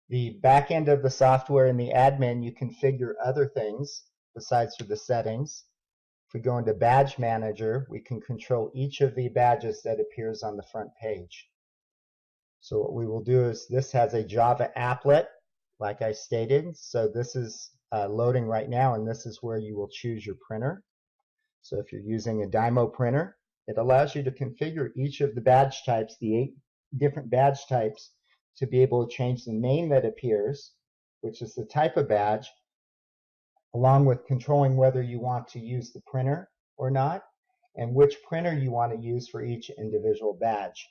The back end of the software in the admin, you configure other things besides for the settings. If we go into Badge Manager, we can control each of the badges that appears on the front page. So what we will do is, this has a Java applet, like I stated. So this is loading right now, and this is where you will choose your printer. So if you're using a Dymo printer, it allows you to configure each of the badge types, the 8 different badge types, to be able to change the name that appears, which is the type of badge, along with controlling whether you want to use the printer or not, and which printer you want to use for each individual badge.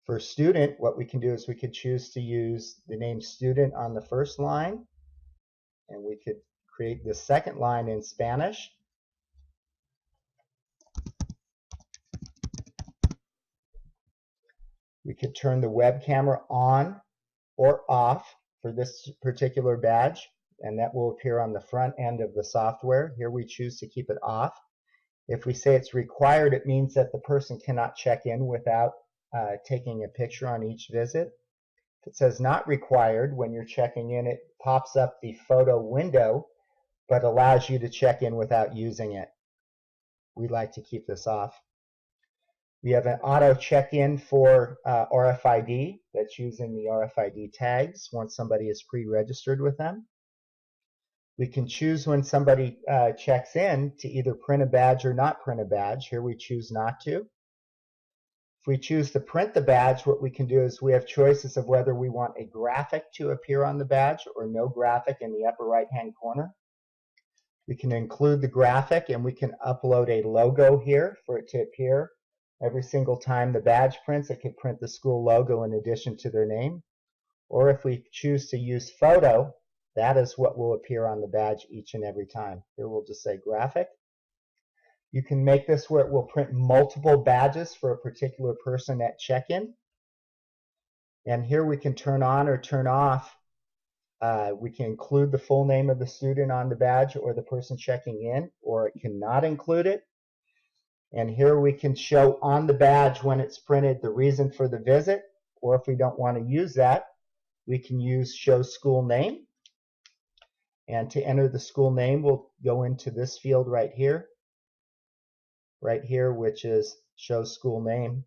For student, what we can do is we could choose to use the name student on the first line, and we could create the second line in Spanish. We could turn the web camera on or off for this particular badge, and that will appear on the front end of the software. Here we choose to keep it off. If we say it's required, it means that the person cannot check in without taking a picture on each visit. If it says not required, when you're checking in, it pops up the photo window, but allows you to check in without using it. We like to keep this off. We have an auto check-in for RFID that's using the RFID tags once somebody is pre-registered with them. We can choose when somebody checks in to either print a badge or not print a badge. Here we choose not to. If we choose to print the badge, what we can do is we have choices of whether we want a graphic to appear on the badge or no graphic in the upper right-hand corner. We can include the graphic, and we can upload a logo here for it to appear. Every single time the badge prints, it could print the school logo in addition to their name. Or if we choose to use photo, that is what will appear on the badge each and every time. Here we'll just say graphic. You can make this where it will print multiple badges for a particular person at check-in. And here we can turn on or turn off. We can include the full name of the student on the badge or the person checking in, or it cannot include it. And here we can show on the badge when it's printed the reason for the visit, or if we don't want to use that, we can use show school name. And to enter the school name, we'll go into this field right here, which is show school name.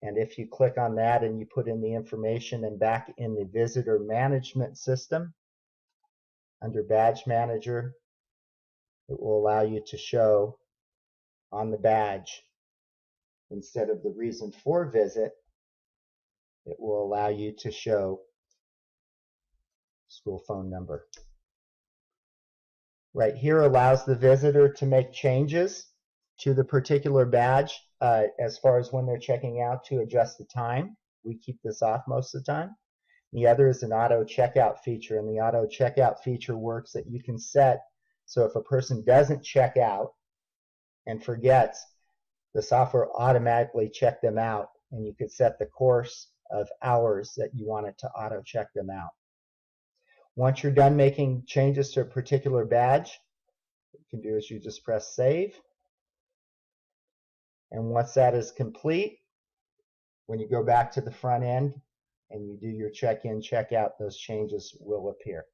And if you click on that and you put in the information, and back in the visitor management system, under Badge Manager, it will allow you to show on the badge, instead of the reason for visit, it will allow you to show school phone number. Right here allows the visitor to make changes to the particular badge as far as when they're checking out, to adjust the time. We keep this off most of the time. The other is an auto checkout feature, and the auto checkout feature works that you can set so if a person doesn't check out and forgets, the software will automatically check them out, and you could set the course of hours that you want it to auto check them out. Once you're done making changes to a particular badge, what you can do is you just press save. And once that is complete, when you go back to the front end and you do your check-in, check-out, those changes will appear.